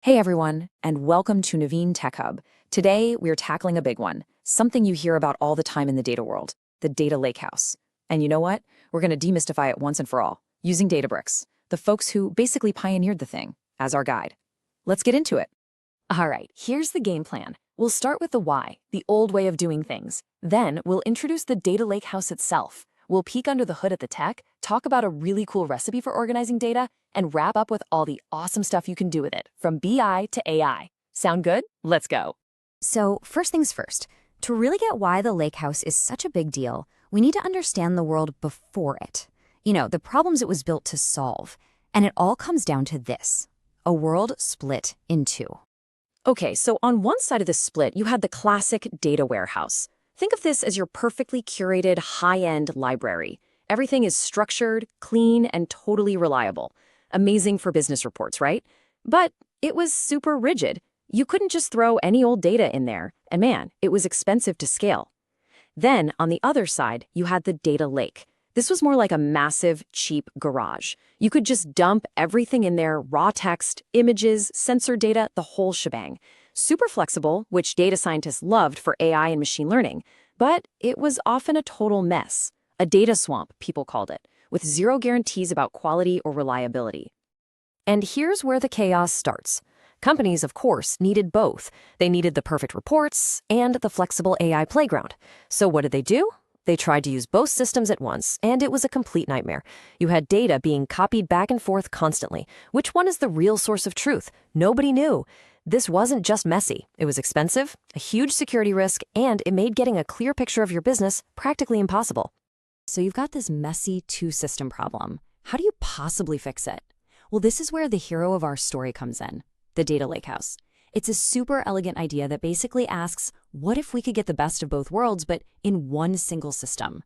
Hey everyone, and welcome to Naveen Tech Hub. Today, we're tackling a big one, something you hear about all the time in the data world, the data lakehouse. And you know what? We're going to demystify it once and for all, using Databricks, the folks who basically pioneered the thing, as our guide. Let's get into it. All right, here's the game plan. We'll start with the why, the old way of doing things. Then, we'll introduce the data lakehouse itself. We'll peek under the hood at the tech, talk about a really cool recipe for organizing data, and wrap up with all the awesome stuff you can do with it, from BI to AI. Sound good? Let's go. So, first things first, to really get why the lakehouse is such a big deal, we need to understand the world before it. The problems it was built to solve. And it all comes down to this: a world split in two. Okay, so on one side of the split, you had the classic data warehouse. Think of this as your perfectly curated, high-end library. Everything is structured, clean, and totally reliable. Amazing for business reports, right? But it was super rigid. You couldn't just throw any old data in there, and man, it was expensive to scale. Then, on the other side, you had the data lake. This was more like a massive, cheap garage. You could just dump everything in there: raw text, images, sensor data, the whole shebang. Super flexible, which data scientists loved for AI and machine learning, but it was often a total mess. A data swamp, people called it, with zero guarantees about quality or reliability. And here's where the chaos starts. Companies, of course, needed both. They needed the perfect reports and the flexible AI playground. So what did they do? They tried to use both systems at once, and it was a complete nightmare. You had data being copied back and forth constantly. Which one is the real source of truth? Nobody knew. This wasn't just messy. It was expensive, a huge security risk, and it made getting a clear picture of your business practically impossible. So you've got this messy two-system problem. How do you possibly fix it? Well, this is where the hero of our story comes in, the data lakehouse. It's a super elegant idea that basically asks, what if we could get the best of both worlds, but in one single system?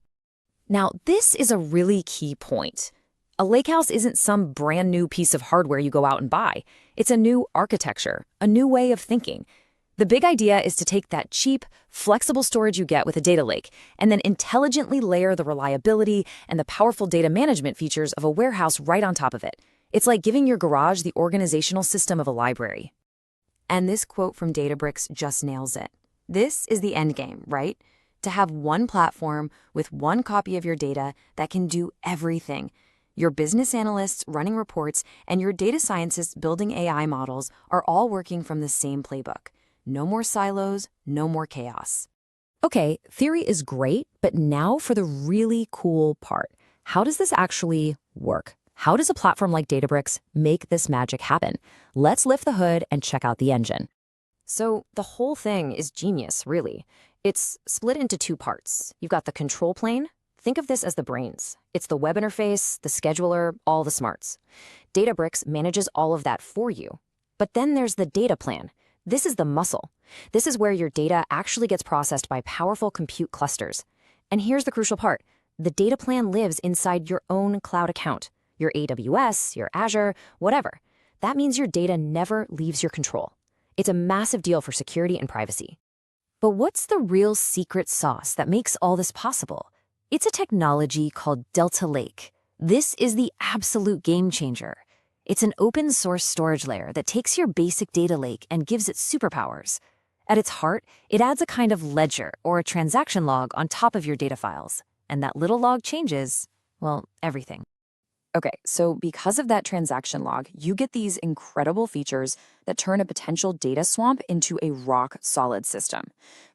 Now, this is a really key point. A lakehouse isn't some brand new piece of hardware you go out and buy. It's a new architecture, a new way of thinking. The big idea is to take that cheap, flexible storage you get with a data lake and then intelligently layer the reliability and the powerful data management features of a warehouse right on top of it. It's like giving your garage the organizational system of a library. And this quote from Databricks just nails it. This is the end game, right? To have one platform with one copy of your data that can do everything. Your business analysts running reports and your data scientists building AI models are all working from the same playbook. No more silos, no more chaos. Okay, theory is great, but now for the really cool part. How does this actually work? How does a platform like Databricks make this magic happen? Let's lift the hood and check out the engine. So the whole thing is genius, really. It's split into two parts. You've got the control plane. Think of this as the brains. It's the web interface, the scheduler, all the smarts. Databricks manages all of that for you. But then there's the data plan. This is the muscle. This is where your data actually gets processed by powerful compute clusters. And here's the crucial part. The data plan lives inside your own cloud account, your AWS, your Azure, whatever. That means your data never leaves your control. It's a massive deal for security and privacy. But what's the real secret sauce that makes all this possible? It's a technology called Delta Lake. This is the absolute game changer. It's an open source storage layer that takes your basic data lake and gives it superpowers. At its heart, it adds a kind of ledger or a transaction log on top of your data files. And that little log changes, well, everything. Okay, so because of that transaction log, you get these incredible features that turn a potential data swamp into a rock-solid system.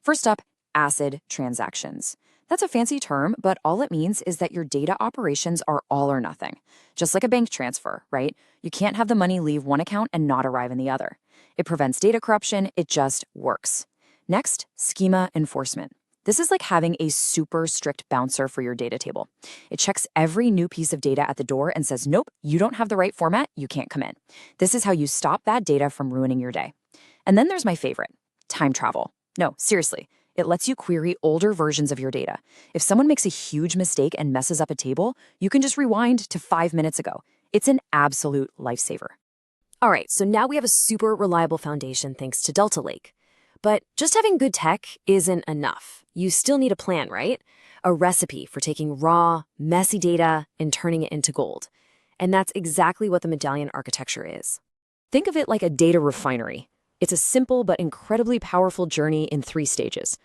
First up, ACID transactions. That's a fancy term, but all it means is that your data operations are all or nothing. Just like a bank transfer, right? You can't have the money leave one account and not arrive in the other. It prevents data corruption, it just works. Next, schema enforcement. This is like having a super strict bouncer for your data table. It checks every new piece of data at the door and says, nope, you don't have the right format, you can't come in. This is how you stop bad data from ruining your day. And then there's my favorite, time travel. No, seriously. It lets you query older versions of your data. If someone makes a huge mistake and messes up a table, you can just rewind to 5 minutes ago. It's an absolute lifesaver. All right, so now we have a super reliable foundation thanks to Delta Lake. But just having good tech isn't enough. You still need a plan, right? A recipe for taking raw, messy data and turning it into gold. And that's exactly what the Medallion architecture is. Think of it like a data refinery. It's a simple but incredibly powerful journey in 3 stages.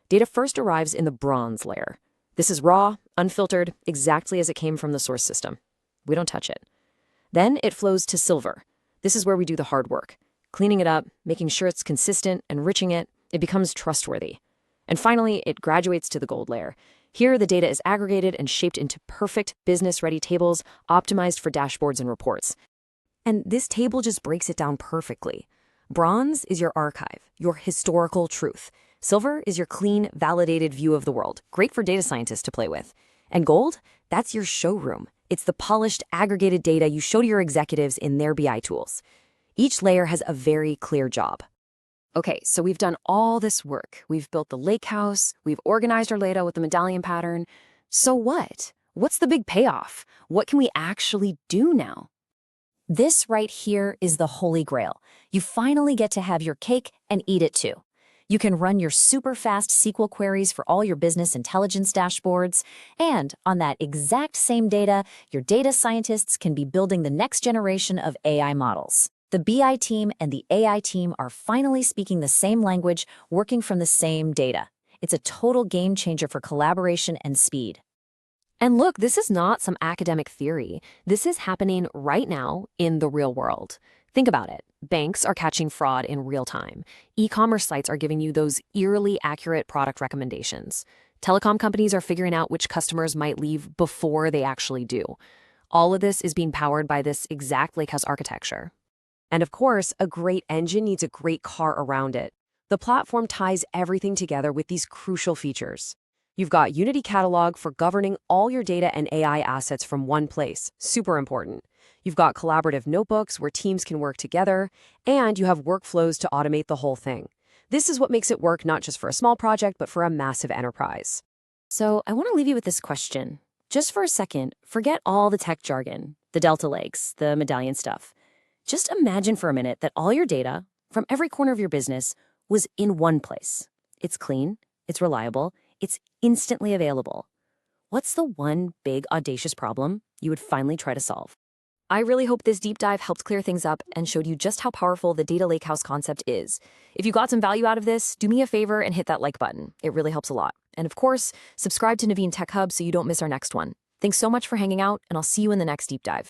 Data first arrives in the bronze layer. This is raw, unfiltered, exactly as it came from the source system. We don't touch it. Then it flows to silver. This is where we do the hard work. Cleaning it up, making sure it's consistent, enriching it, it becomes trustworthy. And finally, it graduates to the gold layer. Here, the data is aggregated and shaped into perfect, business-ready tables optimized for dashboards and reports. And this table just breaks it down perfectly. Bronze is your archive, your historical truth. Silver is your clean, validated view of the world, great for data scientists to play with. And gold, that's your showroom. It's the polished, aggregated data you show to your executives in their BI tools. Each layer has a very clear job. Okay, so we've done all this work. We've built the lakehouse, we've organized our data with the medallion pattern. So what? What's the big payoff? What can we actually do now? This right here is the holy grail. You finally get to have your cake and eat it too. You can run your super fast SQL queries for all your business intelligence dashboards. And on that exact same data, your data scientists can be building the next generation of AI models. The BI team and the AI team are finally speaking the same language, working from the same data. It's a total game changer for collaboration and speed. And look, this is not some academic theory. This is happening right now in the real world. Think about it. Banks are catching fraud in real time. E-commerce sites are giving you those eerily accurate product recommendations. Telecom companies are figuring out which customers might leave before they actually do. All of this is being powered by this exact lakehouse architecture. And of course, a great engine needs a great car around it. The platform ties everything together with these crucial features. You've got Unity Catalog for governing all your data and AI assets from one place. Super important. You've got collaborative notebooks where teams can work together, and you have workflows to automate the whole thing. This is what makes it work not just for a small project, but for a massive enterprise. So I want to leave you with this question. Just for a second, forget all the tech jargon, the Delta Lakes, the Medallion stuff. Just imagine for a minute that all your data from every corner of your business was in one place. It's clean, it's reliable, it's instantly available. What's the one big, audacious problem you would finally try to solve? I really hope this deep dive helped clear things up and showed you just how powerful the data lakehouse concept is. If you got some value out of this, do me a favor and hit that like button. It really helps a lot. And of course, subscribe to Naveen Tech Hub so you don't miss our next one. Thanks so much for hanging out, and I'll see you in the next deep dive.